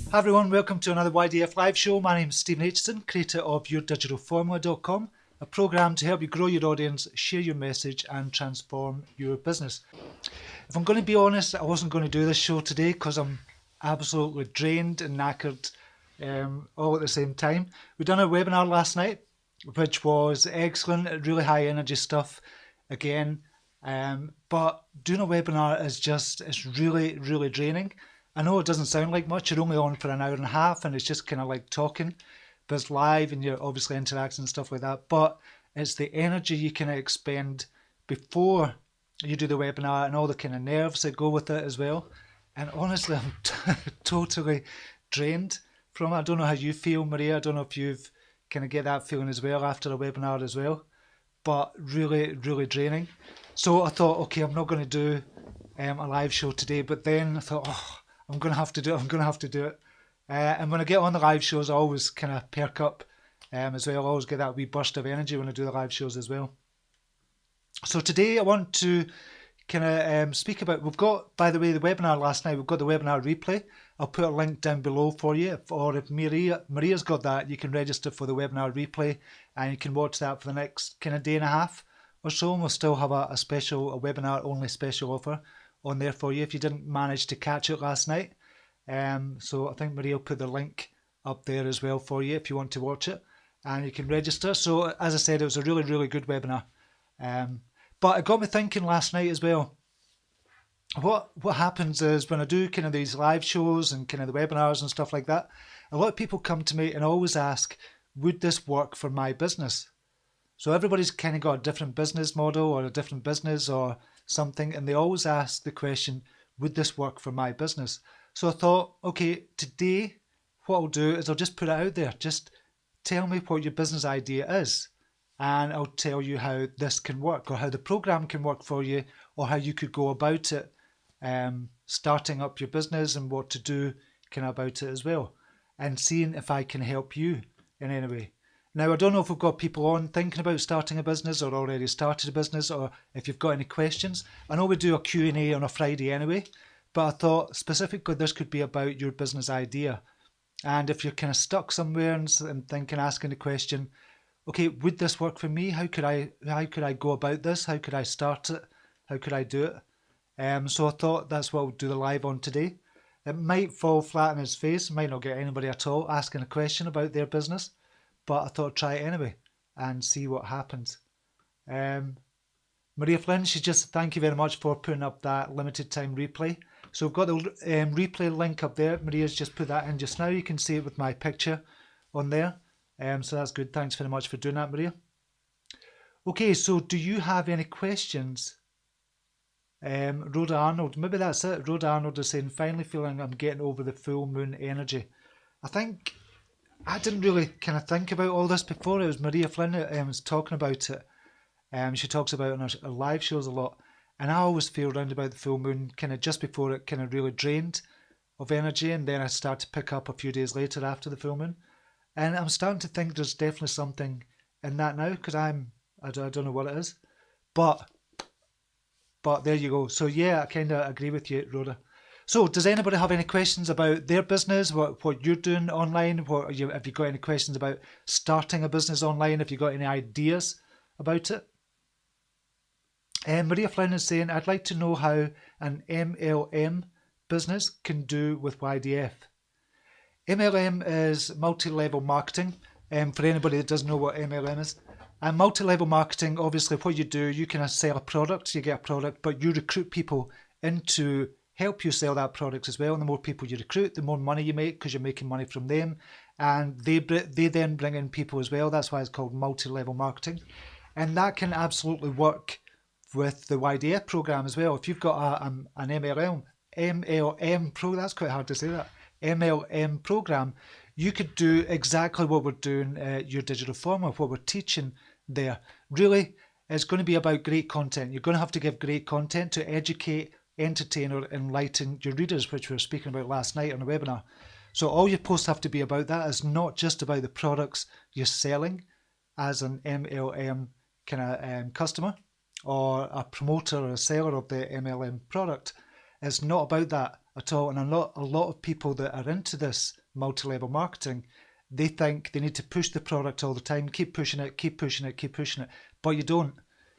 Hi everyone, welcome to another YDFLive show. My name is Stephen Aitchison, creator of YourDigitalFormula.com, a program to help you grow your audience, share your message and transform your business. If I'm going to be honest, I wasn't going to do this show today because I'm absolutely drained and knackered all at the same time. We done a webinar last night, which was excellent, really high energy stuff again. But doing a webinar it's really, really draining. I know it doesn't sound like much, you're only on for an hour and a half and it's just kind of like talking, but it's live and you're obviously interacting and stuff like that. But it's the energy you can expend before you do the webinar and all the kind of nerves that go with it as well. And honestly, I'm totally drained from it. I don't know how you feel, Maria. I don't know if you've kind of get that feeling as well after a webinar as well, but really, really draining. So I thought, okay, I'm not going to do a live show today, but then I thought, oh, I'm going to have to do it. And when I get on the live shows, I always kind of perk up as well. I always get that wee burst of energy when I do the live shows as well. So today I want to kind of speak about, we've got, by the way, the webinar last night, we've got the webinar replay. I'll put a link down below for you, or if Maria's got that, you can register for the webinar replay and you can watch that for the next kind of day and a half or so. And we'll still have a webinar only special offer on there for you if you didn't manage to catch it last night. So I think Maria will put the link up there as well for you if you want to watch it and you can register. So as I said, it was a really, really good webinar. But it got me thinking last night as well. What happens is when I do kind of these live shows and kind of the webinars and stuff like that, a lot of people come to me and always ask, would this work for my business? So everybody's kind of got a different business model or a different business or something, and they always ask the question, would this work for my business? So I thought, okay, today what I'll do is I'll just put it out there. Just tell me what your business idea is, and I'll tell you how this can work or how the program can work for you or how you could go about it, starting up your business and what to do kind of about it as well, and seeing if I can help you in any way. Now, I don't know if we've got people on thinking about starting a business or already started a business, or if you've got any questions. I know we do a Q&A on a Friday anyway, but I thought specifically this could be about your business idea. And if you're kind of stuck somewhere and thinking, asking the question, okay, would this work for me? How could I go about this? How could I start it? How could I do it? So I thought that's what we'll do the live on today. It might fall flat on its face, might not get anybody at all asking a question about their business, but I thought I'd try it anyway and see what happens. Maria Flynn, she just thank you very much for putting up that limited time replay. So we've got the replay link up there. Maria's just put that in just now. You can see it with my picture on there. So that's good. Thanks very much for doing that, Maria. Okay, so do you have any questions? Rhoda Arnold, maybe that's it. Rhoda Arnold is saying, finally feeling I'm getting over the full moon energy. I think I didn't really kind of think about all this before. It was Maria Flynn that was talking about it. She talks about it on her live shows a lot. And I always feel around about the full moon kind of just before it kind of really drained of energy. And then I start to pick up a few days later after the full moon. And I'm starting to think there's definitely something in that now because I don't know what it is. But there you go. So yeah, I kind of agree with you, Rhoda. So does anybody have any questions about their business, what you're doing online? Have you got any questions about starting a business online? Have you got any ideas about it? Maria Flynn is saying, I'd like to know how an MLM business can do with YDF. MLM is multi-level marketing. For anybody that doesn't know what MLM is. And multi-level marketing, obviously what you do, you kind of sell a product, you get a product, but you recruit people into help you sell that product as well. And the more people you recruit, the more money you make because you're making money from them. And they then bring in people as well. That's why it's called multi-level marketing. And that can absolutely work with the YDF program as well. If you've got an MLM pro, that's quite hard to say that, MLM program, you could do exactly what we're doing at Your Digital Formula, what we're teaching there. Really, it's going to be about great content. You're going to have to give great content to educate, entertain or enlighten your readers, which we were speaking about last night on the webinar. So all your posts have to be about that. It's not just about the products you're selling as an MLM kind of customer or a promoter or a seller of the MLM product. It's not about that at all. And a lot of people that are into this multi-level marketing, they think they need to push the product all the time, keep pushing it, keep pushing it, keep pushing it. But you don't.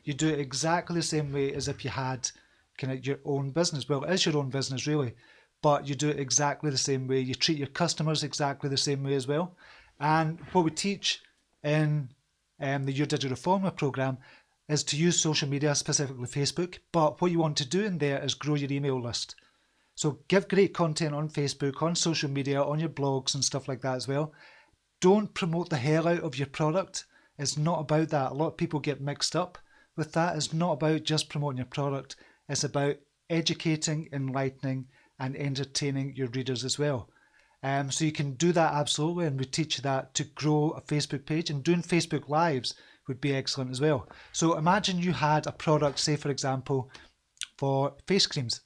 You do it exactly the same way as if you had kind of your own business. Well, it is your own business really, but you do it exactly the same way. You treat your customers exactly the same way as well. And what we teach in the Your Digital Formula program is to use social media, specifically Facebook. But what you want to do in there is grow your email list. So give great content on Facebook, on social media, on your blogs and stuff like that as well. Don't promote the hell out of your product. It's not about that. A lot of people get mixed up with that. It's not about just promoting your product. It's about educating, enlightening, and entertaining your readers as well. So you can do that absolutely, and we teach you that to grow a Facebook page, and doing Facebook Lives would be excellent as well. So imagine you had a product, say for example, for face creams,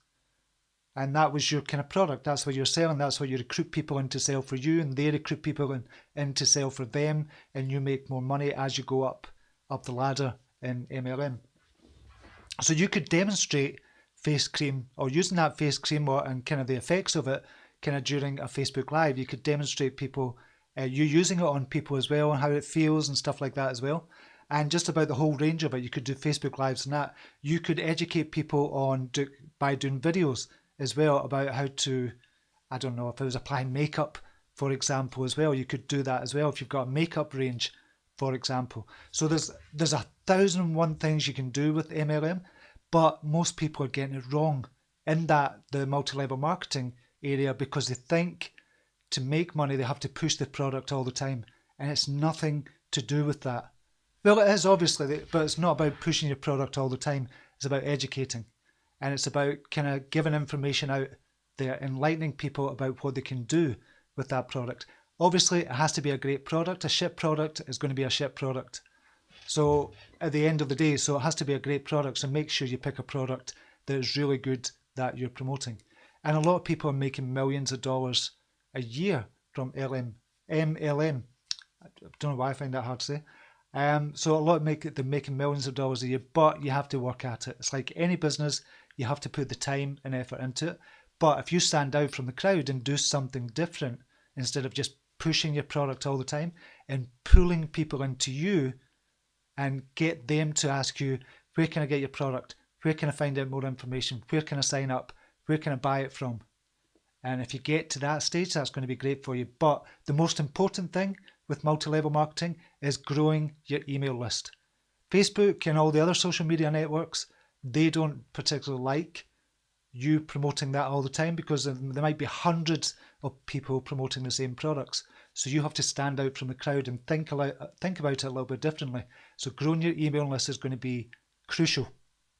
and that was your kind of product. That's what you're selling. That's what you recruit people in to sell for you, and they recruit people in to sell for them, and you make more money as you go up the ladder in MLM. So you could demonstrate face cream, or using that face cream and kind of the effects of it kind of during a Facebook Live. You could demonstrate people, you using it on people as well, and how it feels and stuff like that as well. And just about the whole range of it. You could do Facebook Lives and that. You could educate people by doing videos as well about how to, I don't know, if it was applying makeup, for example, as well. You could do that as well if you've got a makeup range, for example. So there's 1,001 things you can do with MLM, but most people are getting it wrong in the multi-level marketing area, because they think to make money they have to push the product all the time, and it's nothing to do with that. Well, it is obviously, but it's not about pushing your product all the time. It's about educating, and it's about kind of giving information out there, enlightening people about what they can do with that product. Obviously, it has to be a great product. A shit product is going to be a shit product. So at the end of the day, so it has to be a great product. So make sure you pick a product that is really good that you're promoting. And a lot of people are making millions of dollars a year from MLM. I don't know why I find that hard to say. So a lot they're making millions of dollars a year, but you have to work at it. It's like any business, you have to put the time and effort into it. But if you stand out from the crowd and do something different, instead of just pushing your product all the time and pulling people into you and get them to ask you, where can I get your product? Where can I find out more information? Where can I sign up? Where can I buy it from? And if you get to that stage, that's going to be great for you. But the most important thing with multi-level marketing is growing your email list. Facebook and all the other social media networks, they don't particularly like you promoting that all the time, because there might be hundreds of people promoting the same products. So you have to stand out from the crowd and think about it a little bit differently. So growing your email list is going to be crucial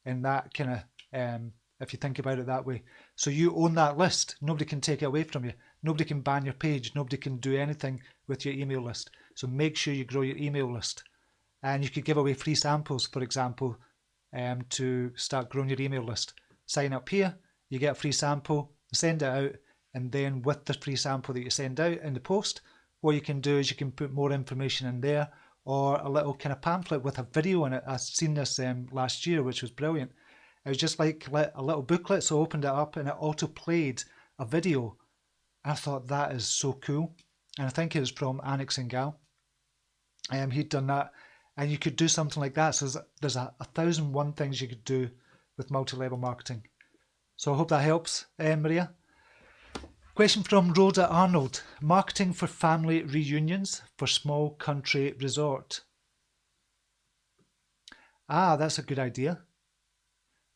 in that kind of, if you think about it that way. So you own that list. Nobody can take it away from you. Nobody can ban your page. Nobody can do anything with your email list. So make sure you grow your email list. And you could give away free samples, for example, to start growing your email list. Sign up here, you get a free sample, send it out, and then with the free sample that you send out in the post, what you can do is you can put more information in there, or a little kind of pamphlet with a video in it. I've seen this last year, which was brilliant. It was just like a little booklet, so I opened it up and it auto-played a video. I thought that is so cool. And I think it was from Aitchison Gal. He'd done that. And you could do something like that. So there's 1,001 things you could do with multi-level marketing. So I hope that helps, Maria. Question from Rhoda Arnold. Marketing for family reunions for small country resort. That's a good idea.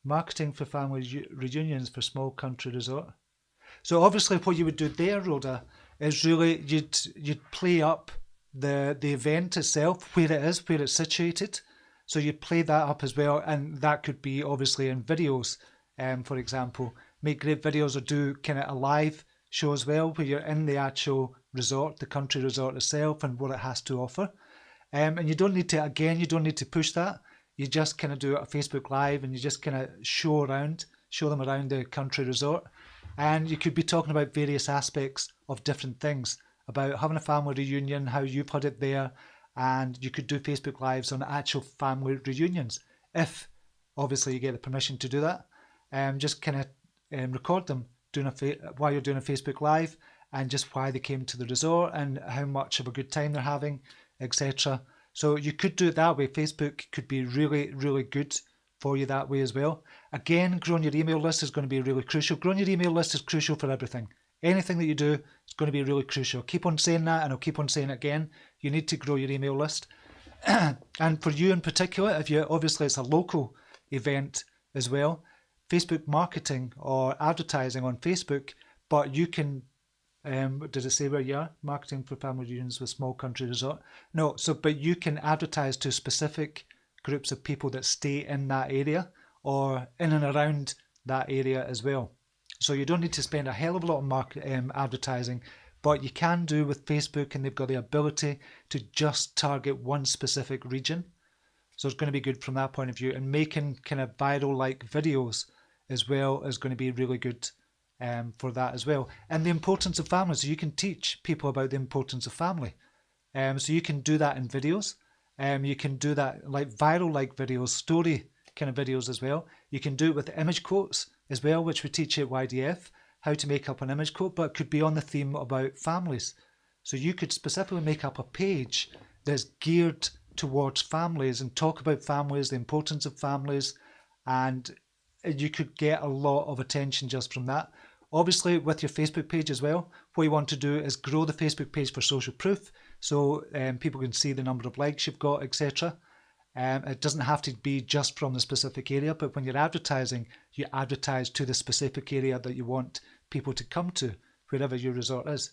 Marketing for family reunions for small country resort. So obviously what you would do there, Rhoda, is really you'd play up the event itself, where it is, where it's situated. So you'd play that up as well, and that could be obviously in videos, for example. Make great videos, or do kind of a live show as well, where you're in the actual resort, the country resort itself, and what it has to offer. And you don't need to push that. You just kind of do a Facebook Live, and you just kind of show them around the country resort. And you could be talking about various aspects of different things, about having a family reunion, how you've had it there, and you could do Facebook Lives on actual family reunions, if obviously you get the permission to do that. Just kind of record them doing while you're doing a Facebook Live, and just why they came to the resort and how much of a good time they're having, etc. So you could do it that way. Facebook could be really, really good for you that way as well. Again, growing your email list is going to be really crucial. Growing your email list is crucial for everything. Anything that you do is going to be really crucial. Keep on saying that, and I'll keep on saying it again. You need to grow your email list. And for you in particular, if you obviously it's a local event as well, Facebook marketing or advertising on Facebook, but you can, does it say where you are? Marketing for family reunions with small country resort. No, but you can advertise to specific groups of people that stay in that area or in and around that area as well. So you don't need to spend a hell of a lot of advertising, but you can do with Facebook, and they've got the ability to just target one specific region. So it's going to be good from that point of view, and making kind of viral like videos as well is going to be really good for that as well. And the importance of family, so you can teach people about the importance of family. So you can do that in videos. You can do that like viral like videos, story kind of videos as well. You can do it with image quotes as well, which we teach at YDF, how to make up an image quote, but it could be on the theme about families. So you could specifically make up a page that's geared towards families and talk about families, the importance of families, and you could get a lot of attention just from that. Obviously, with your Facebook page as well, what you want to do is grow the Facebook page for social proof, so people can see the number of likes you've got, etc. It doesn't have to be just from the specific area, but when you're advertising, you advertise to the specific area that you want people to come to, wherever your resort is.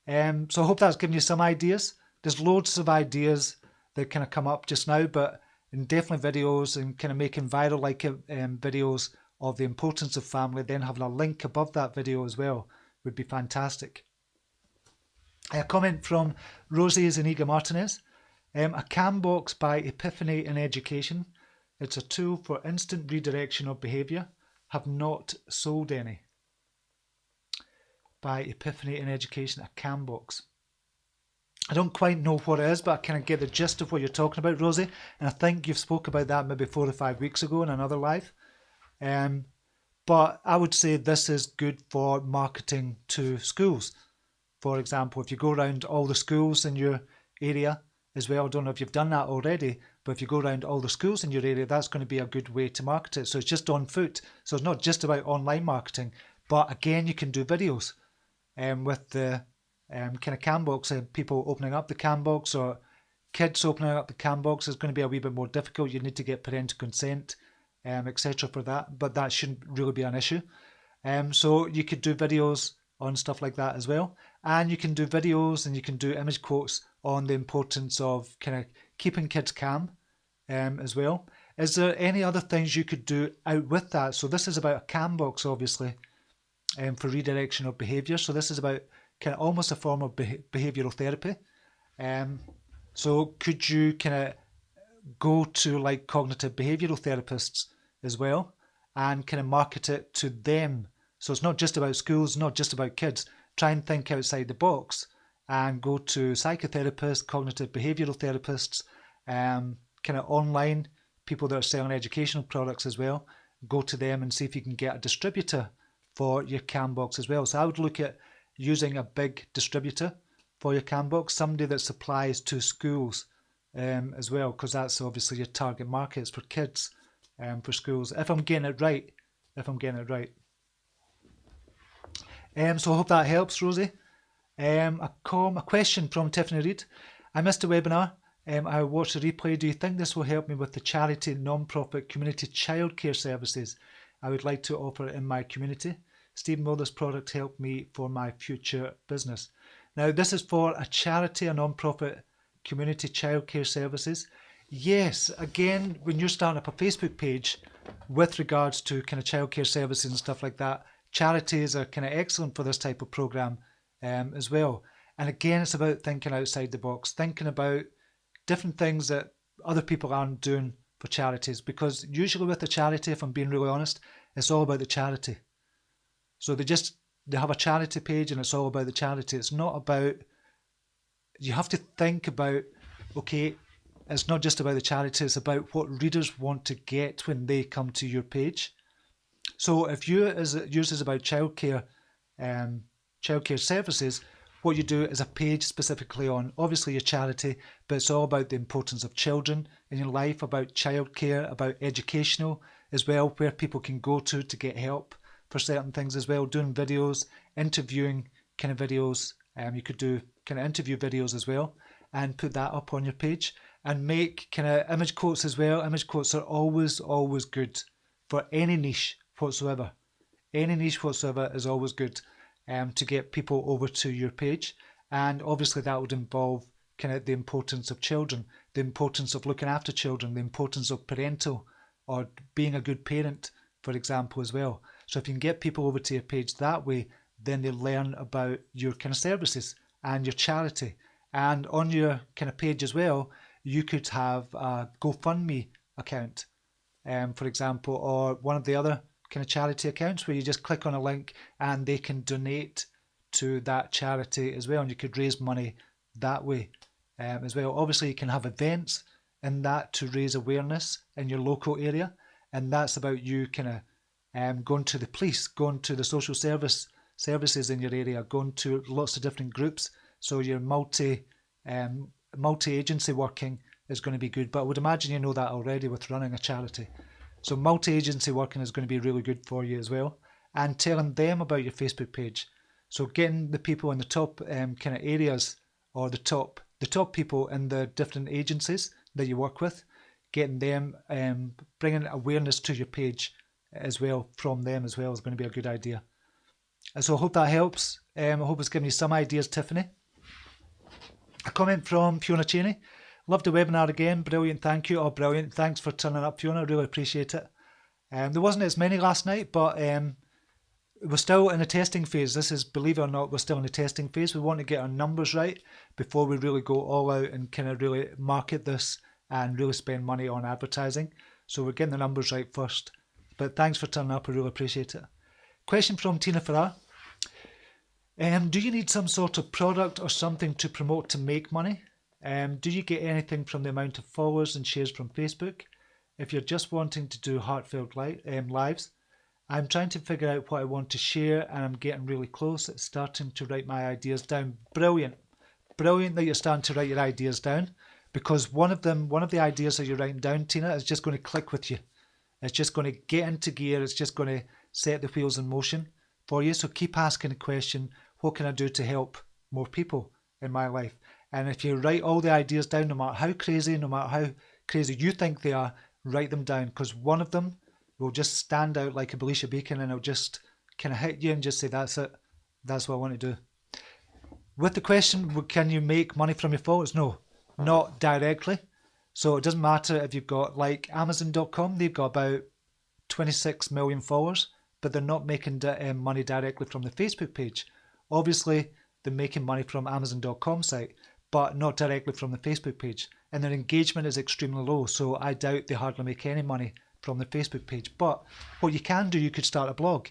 So I hope that's given you some ideas. There's loads of ideas that kind of come up just now, but definitely videos and kind of making viral like videos of the importance of family, then having a link above that video as well would be fantastic. A comment from Rosie Zaniga Martinez. A CAM box by Epiphany in Education. It's a tool for instant redirection of behaviour. Have not sold any. By Epiphany in Education, a CAM box. I don't quite know what it is, but I kind of get the gist of what you're talking about, Rosie. And I think you've spoke about that maybe 4 or 5 weeks ago in another live. But I would say this is good for marketing to schools. For example, if you go around all the schools in your area as well, I don't know if you've done that already, but if you go around all the schools in your area, that's going to be a good way to market it. So it's just on foot. So it's not just about online marketing, but again, you can do videos with the kind of CAM box, people opening up the CAM box or kids opening up the CAM box is going to be a wee bit more difficult. You need to get parental consent, etc. for that, but that shouldn't really be an issue. So you could do videos on stuff like that as well, and you can do videos and you can do image quotes on the importance of kind of keeping kids calm as well. Is there any other things you could do out with that? So this is about a CAM box, obviously, for redirection of behaviour. So this is about kind of almost a form of behavioural therapy. So could you kind of go to like cognitive behavioural therapists as well and kind of market it to them? So it's not just about schools, not just about kids. Try and think outside the box and go to psychotherapists, cognitive behavioural therapists, kind of online people that are selling educational products as well. Go to them and see if you can get a distributor for your CAM box as well. So I would look at using a big distributor for your CAM box, somebody that supplies to schools as well, because that's obviously your target markets for kids, for schools. If I'm getting it right. So I hope that helps, Rosie. A question from Tiffany Reid. I missed a webinar. I watched the replay. Do you think this will help me with the charity, non-profit, community childcare services I would like to offer in my community? Stephen, will this product help me for my future business? Now, this is for a charity, a non-profit, community childcare services. Yes, again, when you're starting up a Facebook page with regards to kind of childcare services and stuff like that, charities are kind of excellent for this type of program as well. And again, it's about thinking outside the box, thinking about different things that other people aren't doing for charities. Because usually with a charity, if I'm being really honest, it's all about the charity. So they have a charity page and it's all about the charity. It's not about, you have to think about, okay, it's not just about the charity, it's about what readers want to get when they come to your page. So if yours is about childcare services, what you do is a page specifically on obviously your charity, but it's all about the importance of children in your life, about childcare, about educational as well, where people can go to get help for certain things as well, doing videos, interviewing kind of videos. You could do kind of interview videos as well and put that up on your page, and make kind of image quotes as well. Image quotes are always good for any niche whatsoever. Any niche whatsoever is always good to get people over to your page. And obviously that would involve kind of the importance of children, the importance of looking after children, the importance of parental or being a good parent, for example, as well. So if you can get people over to your page that way, then they learn about your kind of services and your charity. And on your kind of page as well, you could have a GoFundMe account, for example, or one of the other kind of charity accounts where you just click on a link and they can donate to that charity as well, and you could raise money that way as well. Obviously, you can have events in that to raise awareness in your local area, and that's about you kind of going to the police, going to the social services in your area, going to lots of different groups. So your multi-agency working is going to be good, but I would imagine you know that already with running a charity. So multi-agency working is going to be really good for you as well, and telling them about your Facebook page. So getting the people in the top kind of areas, or the top people in the different agencies that you work with, getting them, bringing awareness to your page as well from them as well is going to be a good idea. So I hope that helps. I hope it's given you some ideas, Tiffany. A comment from Fiona Cheney. Love the webinar again. Brilliant. Thank you. Oh, brilliant. Thanks for turning up, Fiona. I really appreciate it. There wasn't as many last night, but we're still in the testing phase. This is, believe it or not, we're still in the testing phase. We want to get our numbers right before we really go all out and kind of really market this and really spend money on advertising. So we're getting the numbers right first. But thanks for turning up. I really appreciate it. Question from Tina Farrar. Do you need some sort of product or something to promote to make money? Do you get anything from the amount of followers and shares from Facebook? If you're just wanting to do heartfelt lives, I'm trying to figure out what I want to share, and I'm getting really close at starting to write my ideas down. Brilliant. Brilliant that you're starting to write your ideas down, because one of the ideas that you're writing down, Tina, is just going to click with you. It's just going to get into gear. It's just going to set the wheels in motion for you. So keep asking the question, what can I do to help more people in my life? And if you write all the ideas down, no matter how crazy you think they are, write them down, because one of them will just stand out like a Belisha beacon, and it'll just kind of hit you and just say, that's it. That's what I want to do. With the question, can you make money from your followers? No, not directly. So it doesn't matter if you've got, like Amazon.com, they've got about 26 million followers, but they're not making money directly from the Facebook page. Obviously, they're making money from Amazon.com site, but not directly from the Facebook page. And their engagement is extremely low, so I doubt they hardly make any money from the Facebook page. But what you can do, you could start a blog,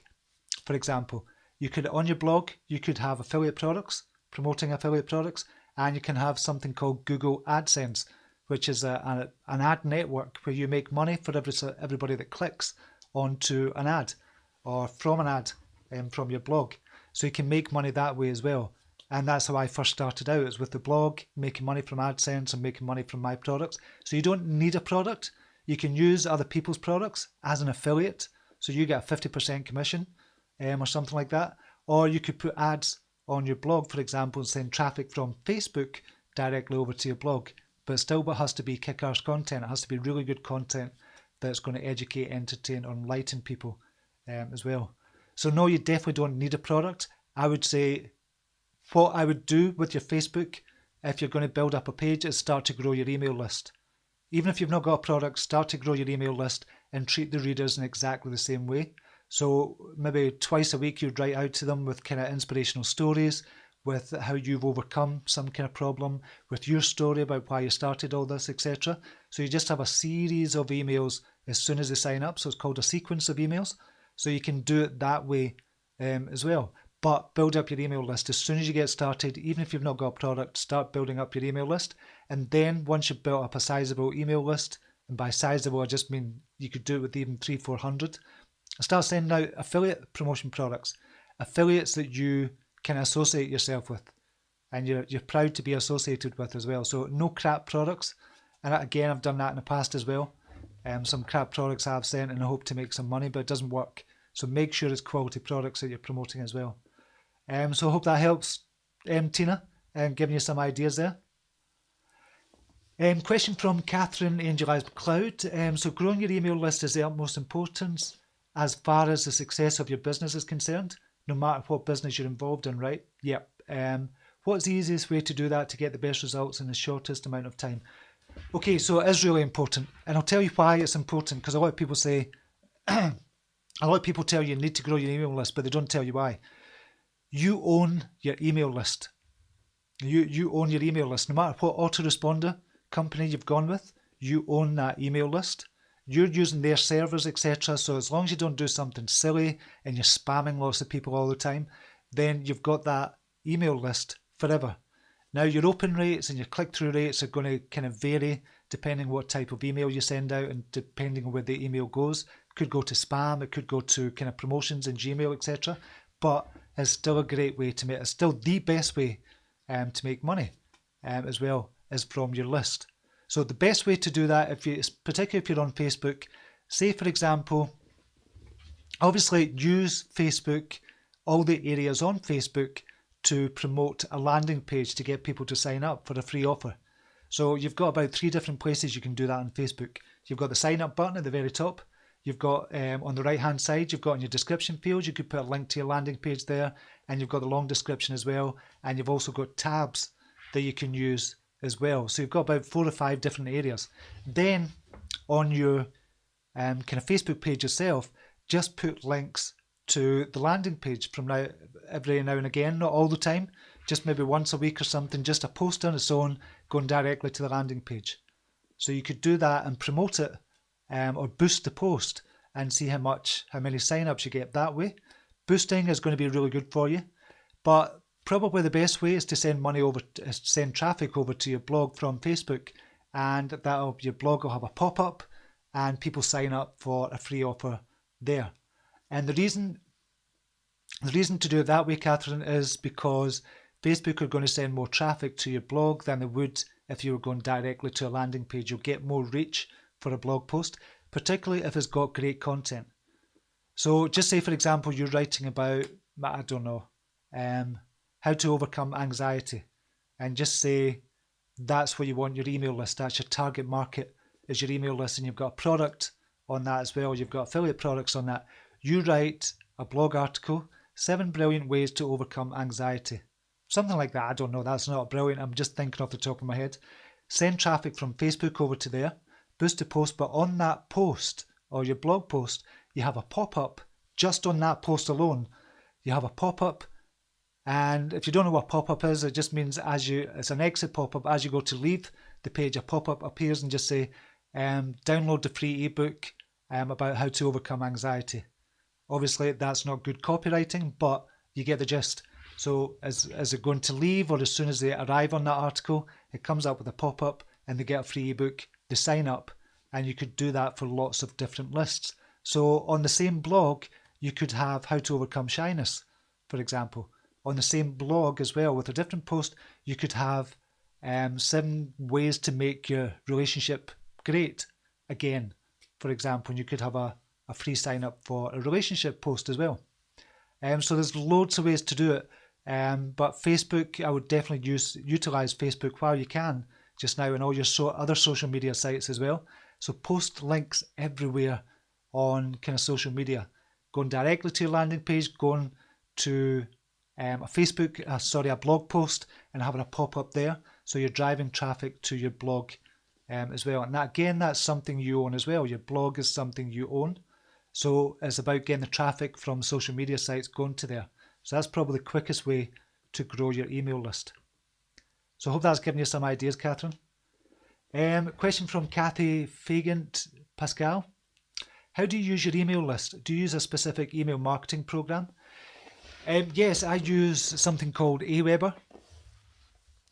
for example. You could, on your blog, you could have affiliate products, promoting affiliate products, and you can have something called Google AdSense, which is an ad network where you make money for everybody that clicks onto an ad or from an ad from your blog. So you can make money that way as well. And that's how I first started out, is with the blog, making money from AdSense and making money from my products. So you don't need a product. You can use other people's products as an affiliate. So you get a 50% commission or something like that. Or you could put ads on your blog, for example, and send traffic from Facebook directly over to your blog. But still, it has to be kick-ass content. It has to be really good content that's going to educate, entertain, or enlighten people as well. So no, you definitely don't need a product. I would say what I would do with your Facebook, if you're going to build up a page, is start to grow your email list. Even if you've not got a product, start to grow your email list and treat the readers in exactly the same way. So maybe twice a week you'd write out to them with kind of inspirational stories, with how you've overcome some kind of problem, with your story about why you started all this, etc. So you just have a series of emails as soon as they sign up. So it's called a sequence of emails. So you can do it that way as well. But build up your email list as soon as you get started. Even if you've not got a product, start building up your email list. And then once you've built up a sizable email list, and by sizable I just mean you could do it with even 300-400, Start sending out affiliate promotion products, affiliates that you can associate yourself with and you're proud to be associated with as well. So no crap products. And again, I've done that in the past as well. Some crap products I've sent and I hope to make some money, but it doesn't work. So make sure it's quality products that you're promoting as well. So I hope that helps, Tina, and giving you some ideas there. Question from Catherine Angelized Cloud. So growing your email list is the utmost importance as far as the success of your business is concerned, no matter what business you're involved in, right? Yep. What's the easiest way to do that to get the best results in the shortest amount of time? Okay, so it is really important. And I'll tell you why it's important, because a lot of people say, a lot of people tell you need to grow your email list, but they don't tell you why. You own your email list. You own your email list. No matter what autoresponder company you've gone with, you own that email list. You're using their servers, etc. So as long as you don't do something silly and you're spamming lots of people all the time, then you've got that email list forever. Now your open rates and your click-through rates are going to kind of vary depending what type of email you send out and depending on where the email goes. It could go to spam, it could go to kind of promotions in Gmail, etc. But it's still a great way to make, it's still the best way to make money as well as from your list. So the best way to do that, particularly if you're on Facebook, say for example, obviously use Facebook, all the areas on Facebook to promote a landing page to get people to sign up for a free offer. So you've got about 3 different places you can do that on Facebook. You've got the sign up button at the very top. You've got on the right hand side, you've got in your description field, you could put a link to your landing page there, and you've got the long description as well. And you've also got tabs that you can use as well. So you've got about 4 or 5 different areas. Then on your kind of Facebook page yourself, just put links to the landing page from every now and again, not all the time, just maybe once a week or something, just a post on its own going directly to the landing page. So you could do that and promote it or boost the post and see how many sign-ups you get that way. Boosting is going to be really good for you, but probably the best way is to send traffic over to your blog from Facebook, and your blog will have a pop-up and people sign up for a free offer there. And the reason to do it that way, Catherine, is because Facebook are going to send more traffic to your blog than they would if you were going directly to a landing page. You'll get more reach for a blog post, particularly if it's got great content. So just say, for example, you're writing about, I don't know, how to overcome anxiety, and just say that's where you want your email list. That's your target market, is your email list, and you've got a product on that as well. You've got affiliate products on that. You write a blog article, 7 brilliant ways to overcome anxiety. Something like that. I don't know. That's not brilliant. I'm just thinking off the top of my head. Send traffic from Facebook over to there. Boost a post. But on that post or your blog post, you have a pop-up. Just on that post alone, you have a pop-up. And if you don't know what pop-up is, it just means it's an exit pop-up. As you go to leave the page, a pop-up appears and just say, download the free ebook about how to overcome anxiety. Obviously, that's not good copywriting, but you get the gist. So as they're going to leave, or as soon as they arrive on that article, it comes up with a pop-up and they get a free ebook, they sign up, and you could do that for lots of different lists. So on the same blog, you could have how to overcome shyness, for example. On the same blog as well, with a different post, you could have 7 ways to make your relationship great again, for example. And you could have a free sign up for a relationship post as well. So there's loads of ways to do it. But Facebook, I would definitely utilize Facebook while you can just now, and all your other social media sites as well. So post links everywhere on kind of social media, going directly to your landing page, going to a blog post and having a pop-up there. So you're driving traffic to your blog as well. And that's something you own as well. Your blog is something you own. So it's about getting the traffic from social media sites going to there. So that's probably the quickest way to grow your email list. So I hope that's given you some ideas, Catherine. Question from Kathy Fagant Pascal. How do you use your email list? Do you use a specific email marketing program? Yes, I use something called Aweber.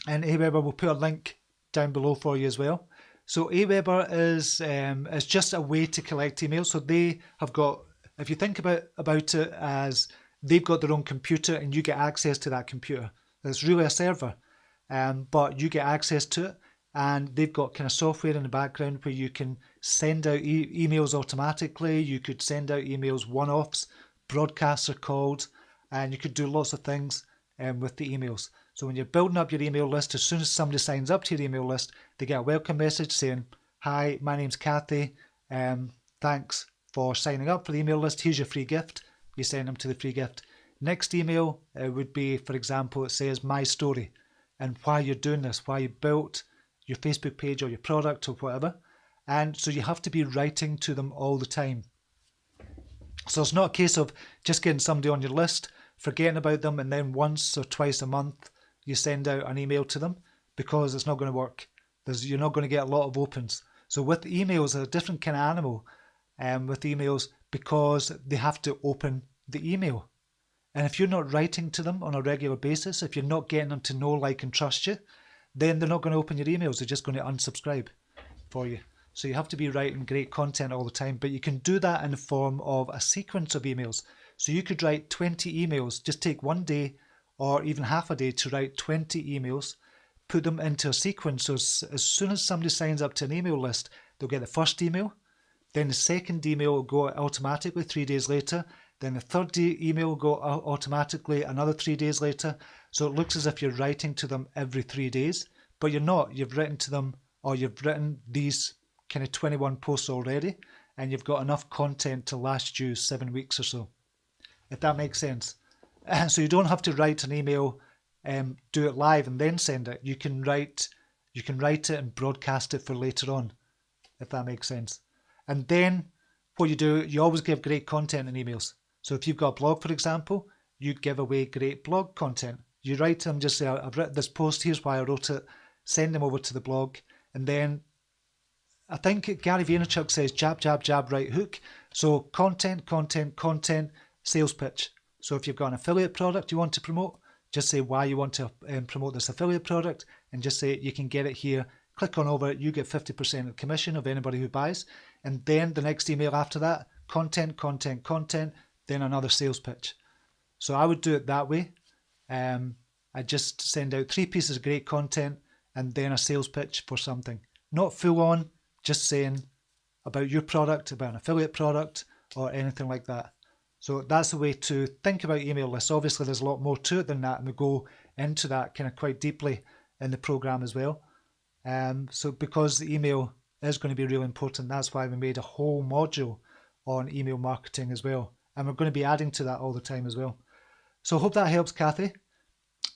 And Aweber will put a link down below for you as well. So Aweber is just a way to collect emails. So they have got if you think about it as they've got their own computer and you get access to that computer. It's really a server, but you get access to it, and they've got kind of software in the background where you can send out emails automatically. You could send out emails one-offs, broadcasts are called, and you could do lots of things with the emails. So when you're building up your email list, as soon as somebody signs up to your email list, they get a welcome message saying, "Hi, my name's Kathy. Thanks for signing up for the email list. Here's your free gift." You send them to the free gift. Next email would be, for example, it says my story and why you're doing this, why you built your Facebook page or your product or whatever. And so you have to be writing to them all the time. So it's not a case of just getting somebody on your list, forgetting about them, and then once or twice a month you send out an email to them, because it's not going to work. You're not going to get a lot of opens. So with emails, a different kind of animal with emails, because they have to open the email. And if you're not writing to them on a regular basis, if you're not getting them to know, like, and trust you, then they're not going to open your emails. They're just going to unsubscribe for you. So you have to be writing great content all the time, but you can do that in the form of a sequence of emails. So you could write 20 emails, just take one day or even half a day to write 20 emails, put them into a sequence. So as soon as somebody signs up to an email list, they'll get the first email, then the second email will go automatically 3 days later, then the third email will go automatically another 3 days later. So it looks as if you're writing to them every 3 days, but you're not. You've written to them, or you've written these kind of 21 posts already, and you've got enough content to last you 7 weeks or so, if that makes sense. So you don't have to write an email, do it live and then send it. You can write it and broadcast it for later on, if that makes sense. And then what you do, you always give great content in emails. So if you've got a blog, for example, you give away great blog content. You write to them, just say, "I've written this post, here's why I wrote it," send them over to the blog. And then I think Gary Vaynerchuk says jab, jab, jab, right hook. So content, sales pitch. So if you've got an affiliate product you want to promote, just say why you want to promote this affiliate product, and just say you can get it here. Click on over it, you get 50% of commission of anybody who buys. And then the next email after that, content, then another sales pitch. So I would do it that way. I just send out 3 pieces of great content and then a sales pitch for something. Not full on, just saying about your product, about an affiliate product, or anything like that. So that's the way to think about email lists. Obviously, there's a lot more to it than that, and we go into that kind of quite deeply in the program as well. So because the email is going to be really important, that's why we made a whole module on email marketing as well. And we're going to be adding to that all the time as well. So I hope that helps, Kathy.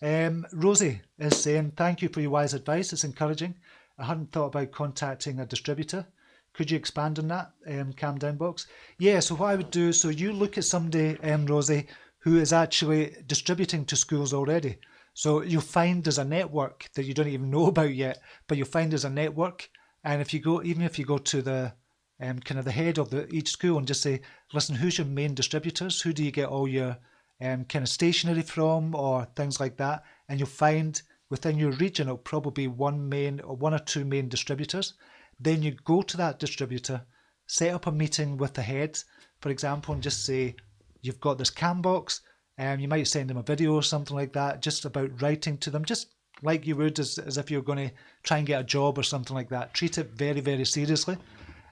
Rosie is saying, "Thank you for your wise advice. It's encouraging. I hadn't thought about contacting a distributor. Could you expand on that, Calm Down Box?" Yeah, so what I would do, so you look at somebody, Rosie, who is actually distributing to schools already. So you'll find there's a network that you don't even know about yet, but you'll find there's a network. And if you go, even if you go to the kind of the head of each school and just say, "Listen, who's your main distributors? Who do you get all your kind of stationery from," or things like that, and you'll find within your region it'll probably one or two main distributors. Then you go to that distributor, set up a meeting with the head, for example, and just say you've got this CAN box, and you might send them a video or something like that, just about writing to them, just like you would as if you're going to try and get a job or something like that. Treat it very, very seriously,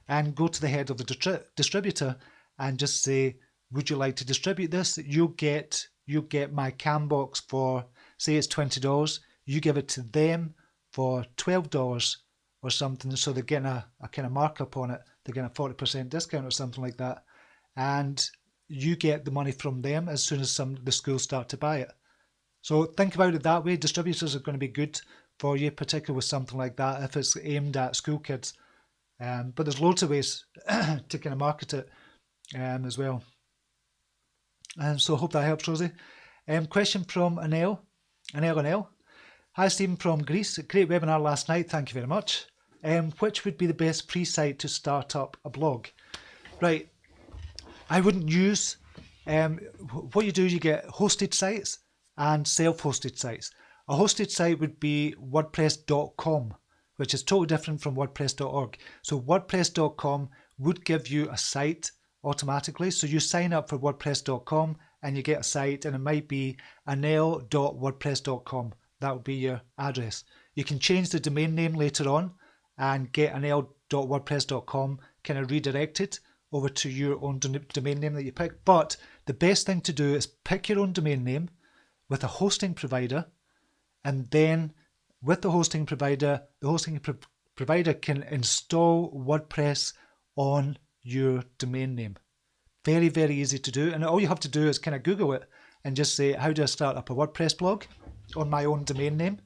and go to the head of the distributor and just say, "Would you like to distribute this? You get my CAN box for, say it's $20. You give it to them for $12 or something." So they're getting a kind of markup on it. They're getting a 40% discount or something like that. And you get the money from them as soon as the schools start to buy it. So think about it that way. Distributors are going to be good for you, particularly with something like that, if it's aimed at school kids. But there's loads of ways to kind of market it as well. And so I hope that helps, Rosie. Question from Anel. "Hi, Stephen from Greece. Great webinar last night. Thank you very much. Which would be the best pre-site to start up a blog?" Right. I wouldn't use, what you do, you get hosted sites and self-hosted sites. A hosted site would be WordPress.com, which is totally different from WordPress.org. So WordPress.com would give you a site automatically. So you sign up for WordPress.com and you get a site, and it might be anel.wordpress.com. That will be your address. You can change the domain name later on and get anel.wordpress.com kind of redirected over to your own domain name that you pick. But the best thing to do is pick your own domain name with a hosting provider, and then with the hosting provider, provider can install WordPress on your domain name. Very, very easy to do. And all you have to do is kind of Google it and just say, how do I start up a WordPress blog on my own domain name?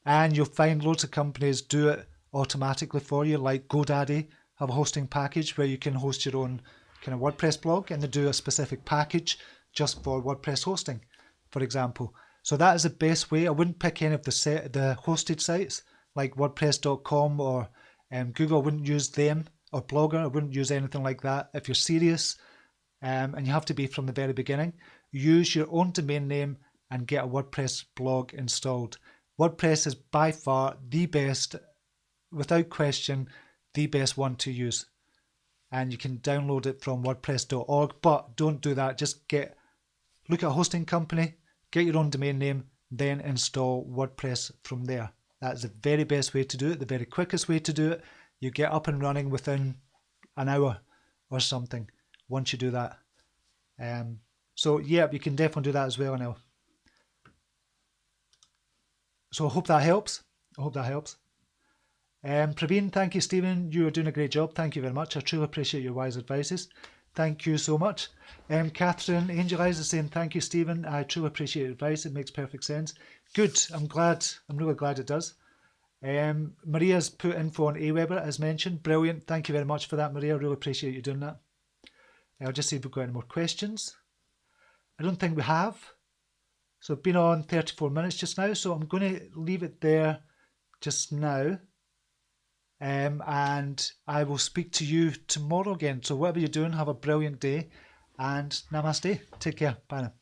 And you'll find loads of companies do it automatically for you, like GoDaddy have a hosting package where you can host your own kind of WordPress blog, and they do a specific package just for WordPress hosting, for example. So that is the best way. I wouldn't pick any of the hosted sites like WordPress.com or Google. I wouldn't use them, or Blogger. I wouldn't use anything like that. If you're serious, and you have to be from the very beginning, use your own domain name and get a WordPress blog installed. WordPress is by far the best, without question, the best one to use. And you can download it from wordpress.org, but don't do that. Just look at a hosting company, get your own domain name, then install WordPress from there. That's the very best way to do it, the very quickest way to do it. You get up and running within an hour or something once you do that. So yeah, you can definitely do that as well now. So I hope that helps. Praveen, thank you. Stephen, you are doing a great job. Thank you very much. I truly appreciate your wise advices. Thank you so much. Catherine Angel Eyes is saying, thank you, Stephen. I truly appreciate your advice. It makes perfect sense. Good. I'm really glad it does. Maria's put info on Aweber as mentioned. Brilliant. Thank you very much for that, Maria. I really appreciate you doing that. I'll just see if we've got any more questions. I don't think we have. So I've been on 34 minutes just now, so I'm going to leave it there just now. And I will speak to you tomorrow again. So whatever you're doing, have a brilliant day, and namaste. Take care. Bye now.